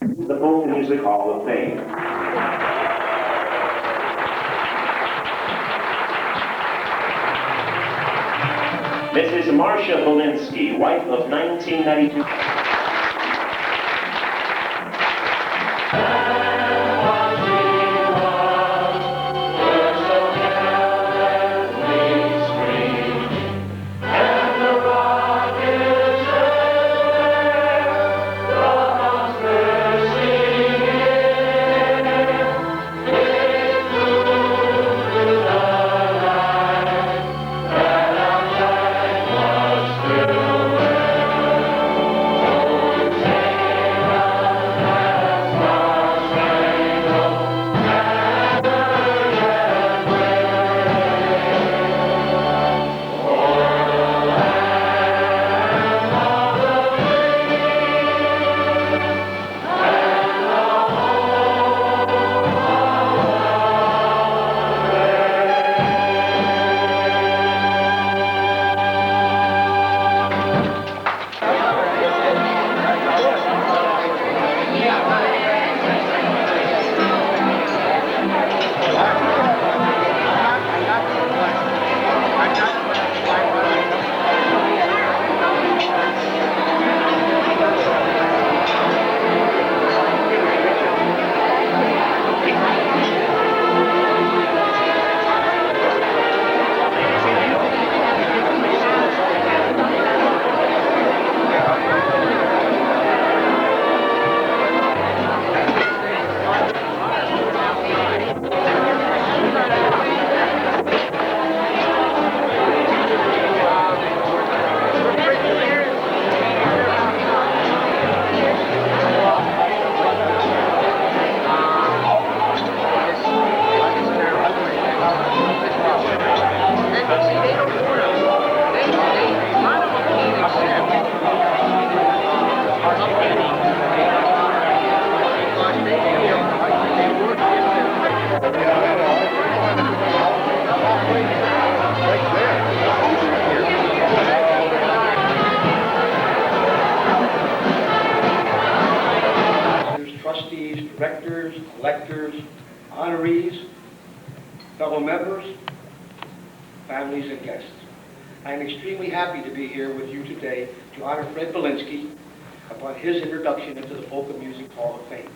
the Polka Music Hall of Fame. Mrs. Marcia Bulinski, wife of 1992. Trustees, directors, electors, honorees, fellow members, families, and guests. I am extremely happy to be here with you today to honor Fred Bulinski upon his introduction into the Polka Music Hall of Fame.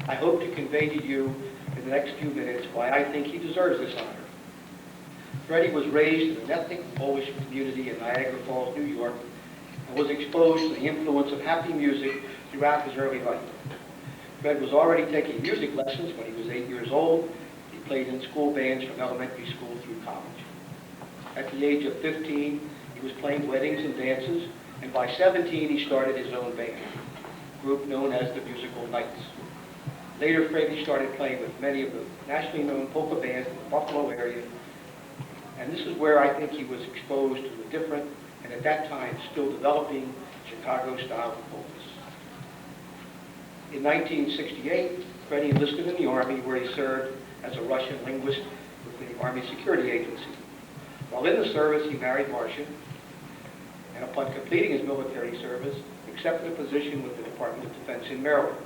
I hope to convey to you in the next few minutes why I think he deserves this honor. Freddie was raised in an ethnic Polish community in Niagara Falls, New York, and was exposed to the influence of happy music throughout his early life. Fred was already taking music lessons when he was 8 years old. He played in school bands from elementary school through college. At the age of 15, he was playing weddings and dances, and by 17, he started his own band, a group known as the Musical Knights. Later, Freddie started playing with many of the nationally known polka bands in the Buffalo area, and this is where I think he was exposed to a different, and at that time, still developing Chicago-style polkas. In 1968, Freddie enlisted in the Army, where he served as a Russian linguist with the Army Security Agency. While in the service, he married Marcia, and upon completing his military service, accepted a position with the Department of Defense in Maryland,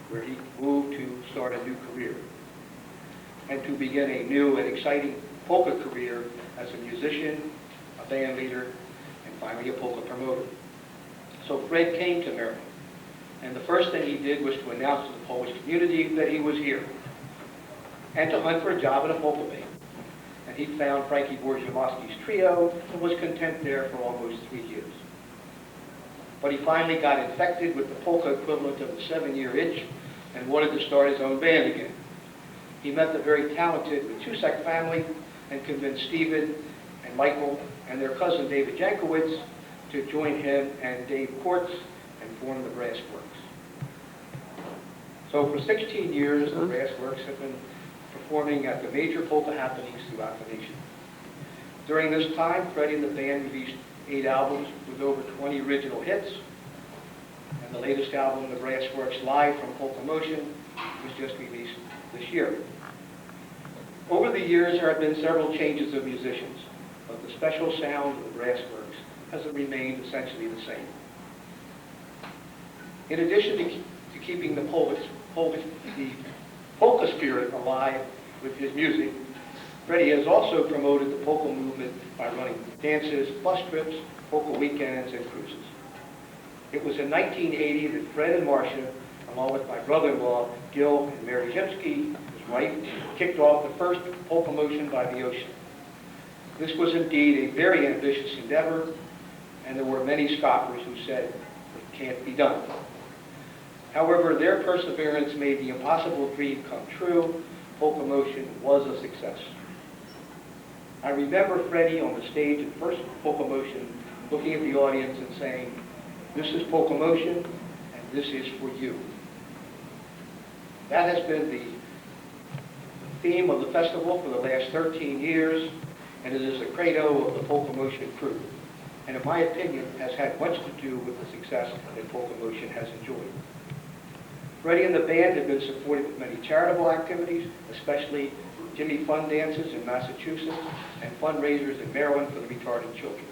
where he moved to start a new career, and to begin a new and exciting polka career as a musician, a band leader, and finally a polka promoter. So Fred came to Maryland, and the first thing he did was to announce to the Polish community that he was here, and to hunt for a job in a polka band. And he found Frankie Borziamowski's trio and was content there for almost 3 years. But he finally got infected with the polka equivalent of the 7-year itch and wanted to start his own band again. He met the very talented Matusek family and convinced Stephen and Michael and their cousin David Jankowitz to join him and Dave Quartz and form the Brass Works. So for 16 years, the Brass Works have been performing at the major polka happenings throughout the nation. During this time, Freddie and the band released 8 albums with over 20 original hits, and the latest album, The Brass Works Live from Polka Motion, was just released this year. Over the years, there have been several changes of musicians, but the special sound of the Brass Works has remained essentially the same. In addition to to keeping the polka spirit alive with his music, Freddie has also promoted the polka movement by running dances, bus trips, polka weekends, and cruises. It was in 1980 that Fred and Marcia, along with my brother-in-law, Gil and Mary Jemsky, his wife, kicked off the first polka motion by the ocean. This was indeed a very ambitious endeavor, and there were many scoffers who said, it can't be done. However, their perseverance made the impossible dream come true. Polka motion was a success. I remember Freddie on the stage at first polka motion, looking at the audience and saying, "This is polka motion, and this is for you." That has been the theme of the festival for the last 13 years, and it is the credo of the polka motion crew, and in my opinion has had much to do with the success that polka motion has enjoyed. Freddie and the band have been supported with many charitable activities, especially Jimmy Fund dances in Massachusetts and fundraisers in Maryland for the retarded children.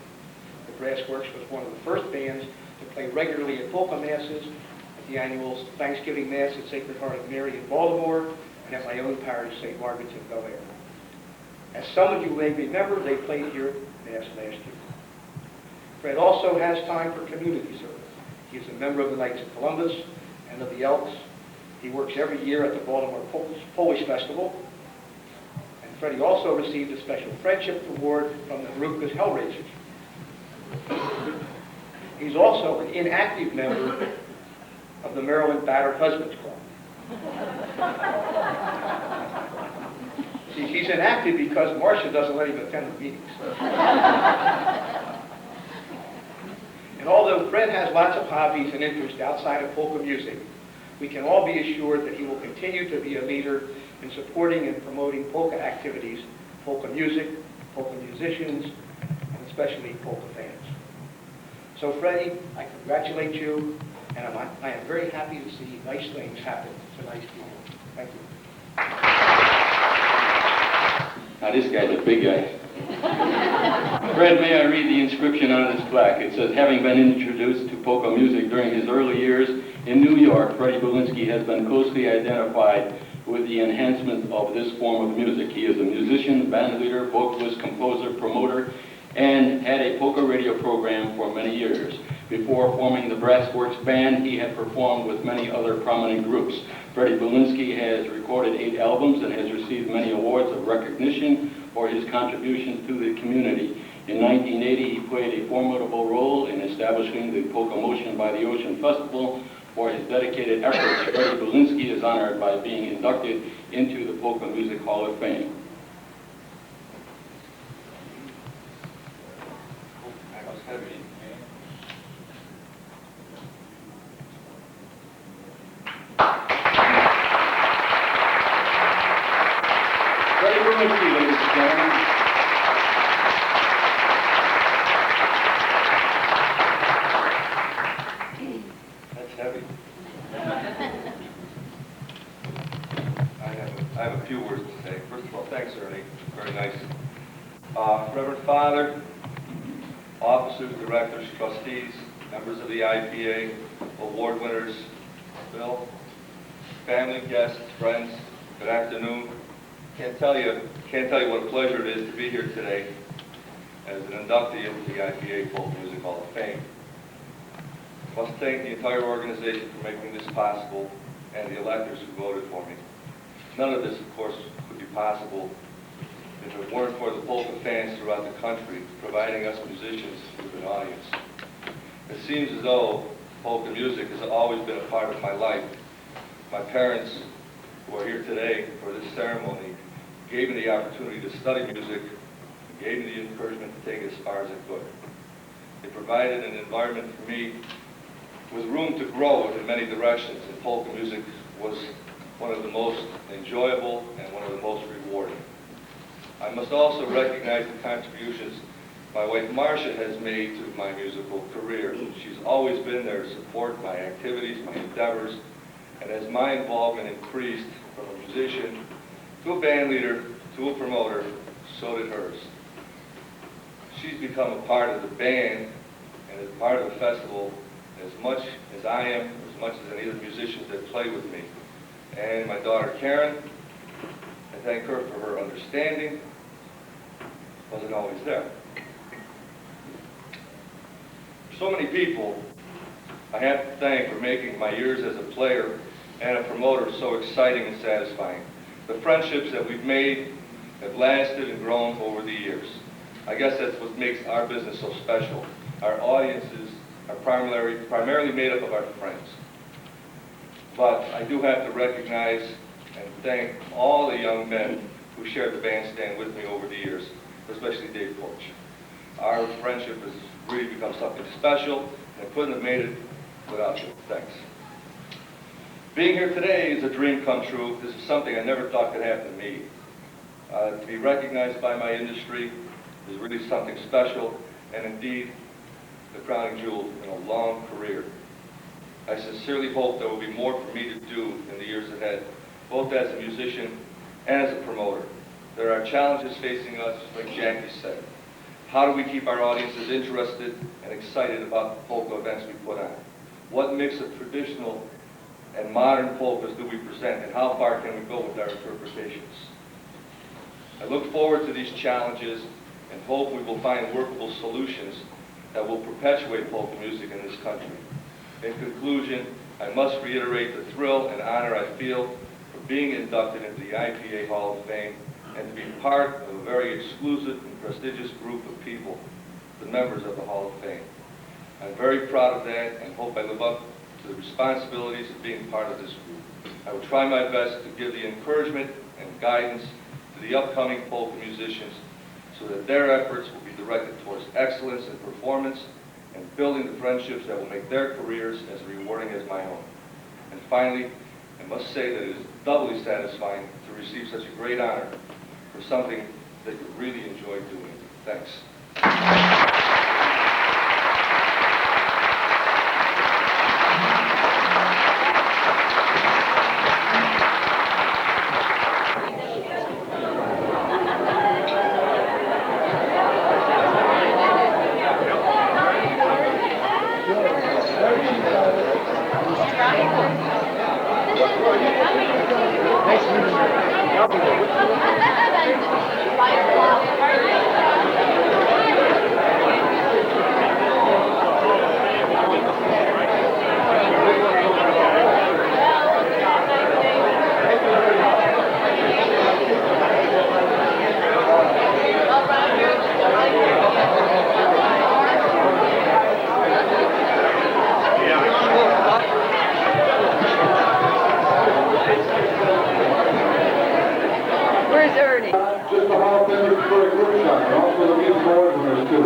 The Brass Works was one of the first bands to play regularly at polka masses, at the annual Thanksgiving Mass at Sacred Heart of Mary in Baltimore, and at my own parish, St. Margaret's in Bel Air. As some of you may remember, they played here at Mass last year. Fred also has time for community service. He is a member of the Knights of Columbus and of the Elks. He works every year at the Baltimore Polish Festival. And Freddie also received a special friendship award from the Veruca's Hellraisers. He's also an inactive member of the Maryland Battered Husbands Club. See, he's inactive because Marcia doesn't let him attend the meetings. And although Fred has lots of hobbies and interests outside of polka music, we can all be assured that he will continue to be a leader in supporting and promoting polka activities, polka music, polka musicians, and especially polka fans. So Freddie, I congratulate you, and I am very happy to see nice things happen to nice people. Thank you. Now this guy's a big guy. Fred, may I read the inscription on his plaque? It says, having been introduced to polka music during his early years in New York, Freddie Bulinski has been closely identified with the enhancement of this form of music. He is a musician, band leader, vocalist, composer, promoter, and had a polka radio program for many years. Before forming the Brass Works Band, he had performed with many other prominent groups. Freddie Bulinski has recorded 8 albums and has received many awards of recognition for his contributions to the community. In 1980, he played a formidable role in establishing the Polka Motion by the Ocean Festival. For his dedicated efforts, Freddie Bulinski is honored by being inducted into the Polka Music Hall of Fame. That was heavy. Freddie Bulinski, ladies and gentlemen. That's heavy. I have a few words to say. First of all, thanks, Ernie. Very nice. Reverend Father, officers, directors, trustees, members of the IPA, award winners, Bill, family, guests, friends, good afternoon. Can't tell you what a pleasure it is to be here today as an inductee into the IPA Polka Music Hall of Fame. I must thank the entire organization for making this possible and the electors who voted for me. None of this, of course, would be possible if it weren't for the polka fans throughout the country providing us musicians with an audience. It seems as though polka music has always been a part of my life. My parents, who are here today for this ceremony, gave me the opportunity to study music, and gave me the encouragement to take it as far as I could. They provided an environment for me with room to grow in many directions, and polka music was one of the most enjoyable and one of the most rewarding. I must also recognize the contributions my wife Marcia has made to my musical career. She's always been there to support my activities, my endeavors, and as my involvement increased from a musician to a band leader to a promoter, so did hers. She's become a part of the band and as part of the festival as much as I am, as much as any of the musicians that play with me. And my daughter Karen, I thank her for her understanding. Wasn't always there. So many people I have to thank for making my years as a player and a promoter so exciting and satisfying. The friendships that we've made have lasted and grown over the years. I guess that's what makes our business so special. Our audiences are primarily made up of our friends. But I do have to recognize and thank all the young men who shared the bandstand with me over the years, especially Dave Porch. Our friendship has really become something special, and I couldn't have made it without you. Thanks. Being here today is a dream come true. This is something I never thought could happen to me. To be recognized by my industry is really something special, and indeed, the crowning jewel in a long career. I sincerely hope there will be more for me to do in the years ahead, both as a musician and as a promoter. There are challenges facing us, like Jackie said. How do we keep our audiences interested and excited about the polka events we put on? What mix of traditional and modern polkas do we present, and how far can we go with our interpretations? I look forward to these challenges and hope we will find workable solutions that will perpetuate polka music in this country. In conclusion, I must reiterate the thrill and honor I feel for being inducted into the IPA Hall of Fame and to be part of a very exclusive and prestigious group of people, the members of the Hall of Fame. I'm very proud of that and hope I live up to the responsibilities of being part of this group. I will try my best to give the encouragement and guidance to the upcoming polka musicians so that their efforts will be directed towards excellence in performance and building the friendships that will make their careers as rewarding as my own. And finally, I must say that it is doubly satisfying to receive such a great honor for something that you really enjoy doing. Thanks. Just the Hall of Fame for a group shot, and also the music awards winners too.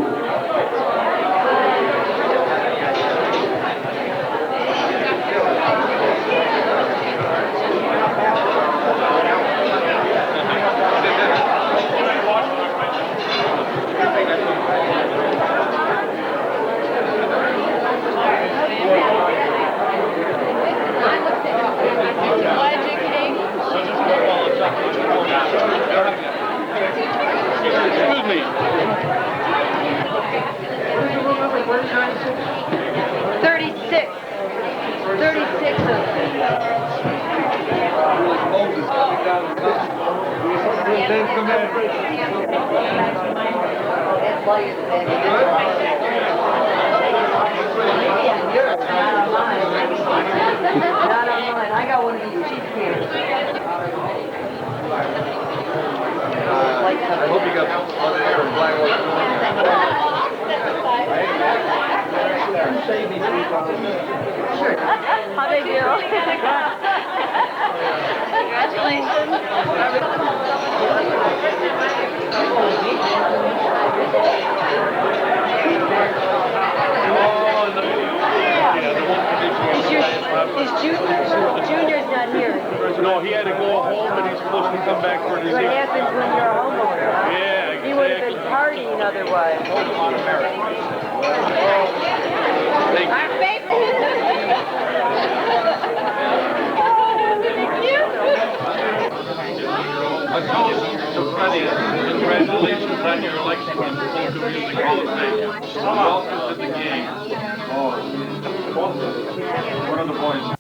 Excuse me. 36. 36 of Not on mine. I got one of these cheap cans. I hope you got other air and black How they do? Junior's not here. No, he had to go home, and he's supposed to come back for his. What happens when you're a homeowner? Yeah, exactly. He would have been partying otherwise. Our I told you, Freddie, congratulations on your election to the Polka Music Hall of Fame. Welcome to the game. One of the boys.